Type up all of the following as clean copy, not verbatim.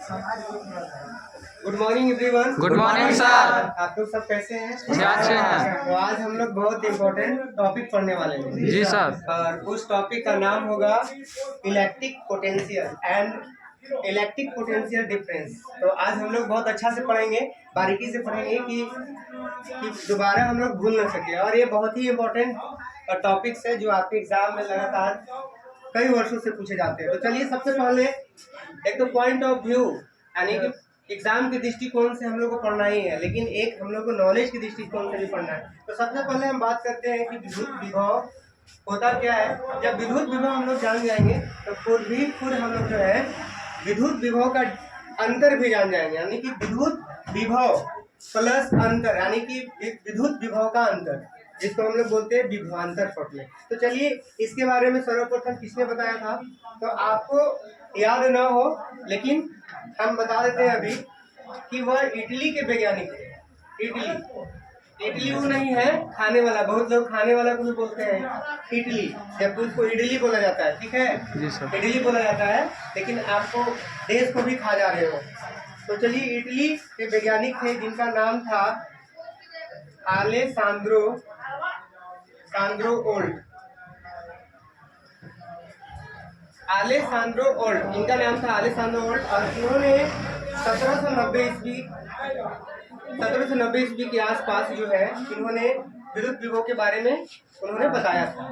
Good morning everyone. Good morning sir. आप लोग सब कैसे हैं? अच्छे हैं। तो आज हम लोग बहुत इम्पोर्टेंट टॉपिक पढ़ने वाले हैं। जी सर। और उस टॉपिक का नाम होगा electric potential and electric potential difference. तो आज हम लोग बहुत अच्छा से पढ़ेंगे, बारीकी से पढ़ेंगे कि दोबारा हम लोग भूल ना सके। और ये बहुत ही इम्पोर्टेंट टॉपिक्स है जो आपके एग्जाम में लगातार कई वर्षों से पूछे जाते हैं। तो चलिए सबसे पहले एक तो पॉइंट ऑफ व्यू यानी कि एग्जाम के दृष्टिकोण से हम लोग को पढ़ना ही है, लेकिन एक हम लोग को नॉलेज के दृष्टिकोण से भी पढ़ना है। तो सबसे पहले हम बात करते हैं कि विद्युत विभव होता क्या है। जब विद्युत विभव हम लोग जान जाएंगे तो खुद हम लोग जो है विद्युत विभव का अंतर भी जान जाएंगे, यानी कि विद्युत विभव प्लस अंतर यानी कि विद्युत विभव का अंतर, जिसको हम लोग बोलते हैं विभवांतर शॉर्ट में। तो चलिए इसके बारे में सर्वप्रथम किसने बताया था, तो आपको याद ना हो लेकिन हम बता देते हैं अभी कि वह इटली के वैज्ञानिक थे। इटली वो नहीं है खाने वाला, बहुत लोग खाने वाला को भी बोलते हैं इटली, जब उसको इडली बोला जाता है, ठीक है जी सर। इडली बोला जाता है, लेकिन आपको देश को भी खा जा रहे हो। तो चलिए इटली के वैज्ञानिक थे जिनका नाम था अलेसांद्रो ओल्ट। इनका नाम था अलेसांद्रो ओल्ट और इन्होंने 1790 ईस्वी के आसपास जो है इन्होंने विद्युत विभव के बारे में उन्होंने बताया था।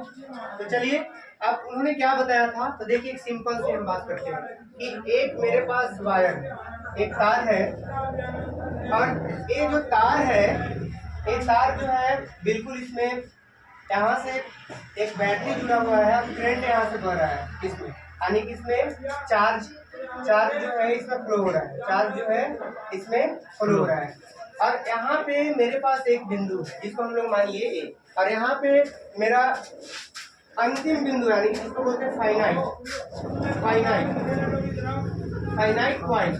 तो चलिए अब उन्होंने क्या बताया था, तो देखिए एक सिंपल से हम बात करते हैं कि एक मेरे पास वायर एक तार है और ये जो तार है ये तार जो है बिल्कुल इसमें यहाँ से एक बैटरी जुड़ा हुआ है और करंट यहाँ से बह रहा है इसमें, यानी कि इसमें चार्ज जो है इसमें फ्लो हो रहा है, चार्ज जो है इसमें फ्लो हो रहा है। और यहाँ पे मेरे पास एक बिंदु है जिसको हम लोग मान लिए ए, और यहाँ पे मेरा अंतिम बिंदु यानी कि जिसको बोलते हैं फाइनाइट पॉइंट,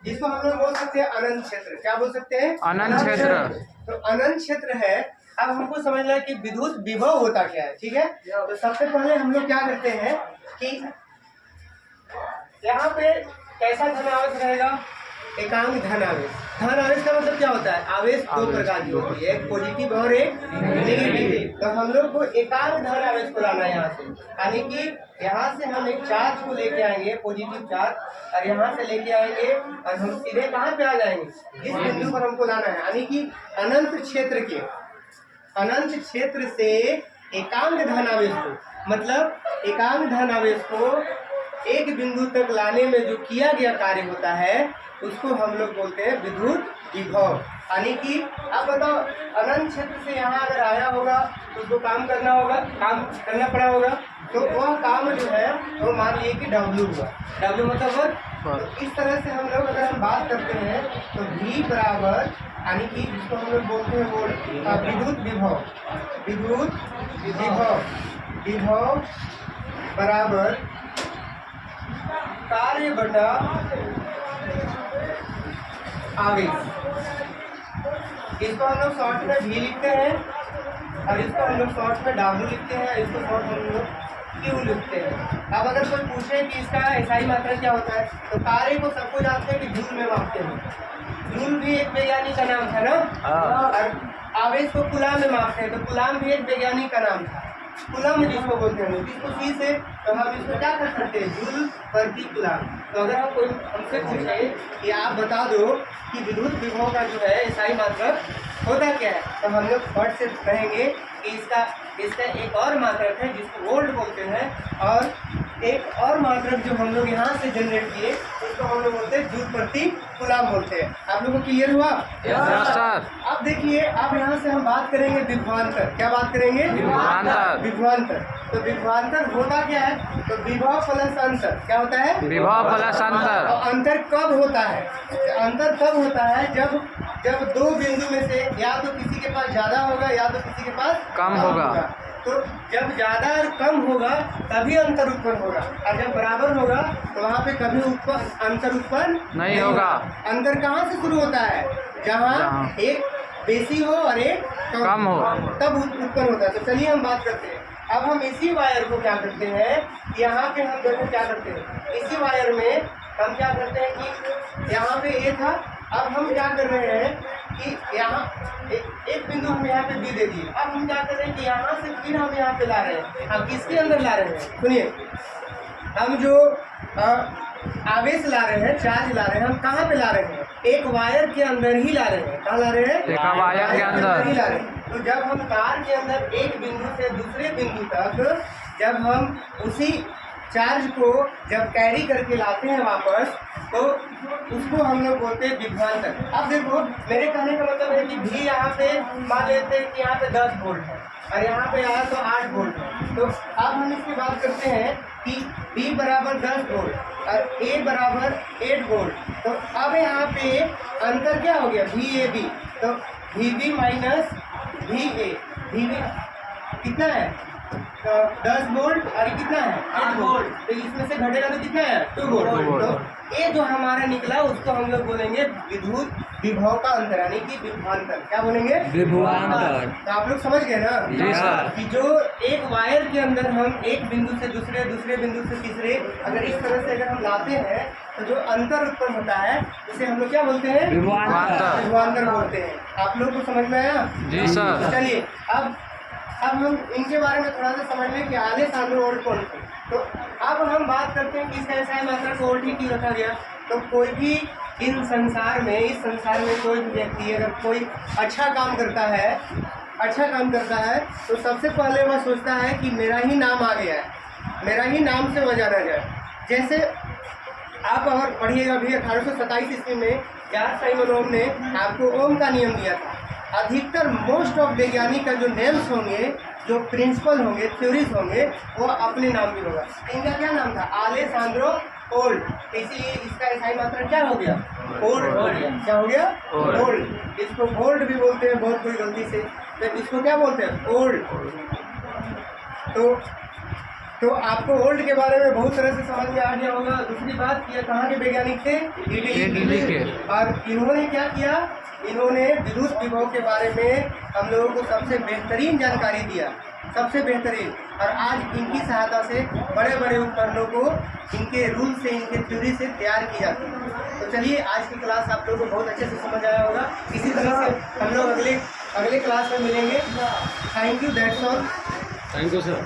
जिसको हम लोग बोल सकते हैं अनंत क्षेत्र। क्या बोल सकते हैं? अनंत क्षेत्र। तो अनंत क्षेत्र है। अब हमको समझना है कि विद्युत विभव होता क्या है, ठीक है। तो सबसे पहले हम लोग क्या करते हैं कि यहाँ पे कैसा धन आवेश रहेगा, एकांक धन आवेश। धन आवेश का मतलब क्या होता है, आवेश दो प्रकार की होती है, एक पॉजिटिव और एक नेगेटिव। तो हम लोग को एकांक धन आवेश को लाना है यहाँ से, यानी कि यहाँ से हम एक चार्ज को लेके आएंगे पॉजिटिव चार्ज, और यहाँ से लेके आएंगे और हम सीधे कहाँ पे आ जाएंगे, इस बिंदु पर हमको लाना है। यानी कि अनंत क्षेत्र से एकांक धन आवेश को, मतलब एकांक धन आवेश को एक बिंदु तक लाने में जो किया गया कार्य होता है उसको हम लोग बोलते हैं विद्युत विभव। यानी कि आप बताओ अनंत क्षेत्र से यहाँ अगर आया होगा तो उसको काम करना पड़ा होगा, तो वह काम जो है वो मान लिए कि W हुआ। W मतलब वर्क। तो इस तरह से हम लोग अगर हम बात करते हैं तो V बराबर, यानी कि जिसको हम लोग बोलते हैं वो विद्युत विभव बराबर कार्य बटा आवेश। इसको हम लोग शॉर्ट में V लिखते हैं और इसको हम लोग शॉर्ट में W लिखते हैं, इसको शॉर्ट में हम लोग Q लिखते हैं। अब अगर कोई पूछे कि इसका SI मात्रा क्या होता है, तो कार्य को सबको जानते हैं कि जूल में मापते हैं। जूल भी एक वैज्ञानिक का नाम था ना, और आवेश को कूलाम में मापते हैं, तो कूलाम भी एक वैज्ञानिक का नाम था, कूलम जिसको बोलते हैं। इसको सी से तो हम इसको क्या कर सकते हैं, जूल प्रति कूलम। तो अगर हम कोई हमसे पूछे कि आप बता दो कि विद्युत विभव का जो है SI मात्रक होता क्या है, तो हम लोग फट से कहेंगे कि इसका एक और मात्रक है जिसको वोल्ट बोलते हैं, और एक और मात्रक जो हम लोग यहाँ से जनरेट किए उसको हम लोग बोलते हैं जूल प्रति कूलम बोलते हैं। आप लोगों को क्लियर हुआ? सर। अब देखिए अब यहाँ से हम बात करेंगे विभवांतर। क्या बात करेंगे? विभवांतर। तो विभवांतर होता क्या है, तो विभव प्लस अंतर। क्या होता है? विभव प्लस अंतर। और अंतर कब होता है? अंतर तब होता है जब दो बिंदु में से या तो किसी के पास ज्यादा होगा या तो किसी के पास कम होगा। तो जब ज्यादा और कम होगा तभी अंतर उत्पन्न होगा, और जब बराबर होगा तो वहाँ पे कभी अंतर उत्पन्न नहीं होगा। अंतर कहाँ से शुरू होता है, जहाँ एक बेसी हो और एक कम हो, तब उत्पन्न होता है। तो चलिए हम बात करते हैं। अब हम इसी वायर को क्या करते हैं, यहाँ पे हम देखो क्या करते हैं, इसी वायर में हम क्या करते हैं कि यहाँ पे ए था, अब हम क्या कर रहे हैं कि यहाँ एक बिंदु हम यहाँ पे बी दे दिए। अब हम क्या कर रहे हैं कि यहाँ से फिर हम यहाँ पे ला रहे हैं। हम किसके अंदर ला रहे हैं, सुनिए, हम जो आवेश ला रहे हैं, चार्ज ला रहे हैं, हम कहाँ पे ला रहे हैं, एक वायर के अंदर ही ला रहे हैं। कहाँ ला रहे हैं, एक वायर के अंदर ही ला रहे हैं। तो जब हम तार के अंदर एक बिंदु से दूसरे बिंदु तक जब हम उसी चार्ज को जब कैरी करके लाते हैं वापस, तो उसको हम लोग बोलते हैं विभवांतर। अब देखो, मेरे कहने का मतलब है कि भी यहाँ पे मान लेते हैं कि यहाँ पे 10 वोल्ट है और यहाँ पे आया तो 8 वोल्ट है। तो अब हम इसकी बात करते हैं कि B बराबर 10 वोल्ट और A बराबर 8 वोल्ट। तो अब यहाँ पे अंतर क्या हो गया, VAB। तो VB माइनस VA, VB कितना है, तो 10 वोल्ट और ये कितना है, 8 वोल्ट। तो इसमें से घटेगा तो कितना है, 2 वोल्ट। तो ये जो हमारा निकला उसको हम लोग बोलेंगे विद्युत विभव का अंतर, यानी कि विभवांतर। क्या बोलेंगे, विभवांतर। तो आप लोग समझ गए ना जी सर। कि जो एक वायर के अंदर हम एक बिंदु से दूसरे, दूसरे बिंदु से तीसरे, अगर इस तरह से अगर हम लाते हैं तो जो अंतर उत्पन्न होता है उसे हम लोग क्या बोलते हैं, विभवांतर। विभवांतर बोलते हैं। आप लोग को समझ में आया, जी सर। तो चलिए अब हम इनके बारे में थोड़ा सा समझ लें कि आलेसांद्रो वोल्ट कौन थे। तो अब हम बात करते हैं कि इसका एसआई मात्रा को वोल्ट ही क्यों रखा गया। तो कोई भी इस संसार में कोई भी व्यक्ति अगर कोई अच्छा काम करता है तो सबसे पहले वह सोचता है कि मेरा ही नाम आ गया है, मेरा ही नाम से वह जाना जाए। जैसे आप अगर पढ़िएगा अभी 1827 ईस्वी में जॉर्ज साइमन ओम ने आपको ओम का नियम दिया था। अधिकतर मोस्ट ऑफ वैज्ञानिक का जो नेम्स होंगे, जो प्रिंसिपल होंगे, थ्योरीज होंगे, वो अपने नाम भी होगा। इनका क्या नाम था, आलेसांद्रो वोल्ट। इसीलिए इसका एसआई मात्रा क्या हो गया, वोल्ट हो गया। क्या हो गया, वोल्ट। इसको वोल्ट भी बोलते हैं बहुत कोई गलती से, तो इसको क्या बोलते हैं, वोल्ट। तो आपको वोल्ट के बारे में बहुत तरह से समझ में आ गया होगा। दूसरी बात, ये कहाँ के वैज्ञानिक थे, इटली के। और इन्होंने क्या किया, इन्होंने विद्युत विभव के बारे में हम लोगों को सबसे बेहतरीन जानकारी दिया, सबसे बेहतरीन। और आज इनकी सहायता से बड़े बड़े उपकरणों को इनके रूल से, इनके थ्योरी से तैयार की जाती है। तो चलिए, आज की क्लास आप लोगों को बहुत अच्छे से समझ आया होगा। इसी तरह से हम लोग अगले क्लास में मिलेंगे। Thank you, that's all. Thank you sir.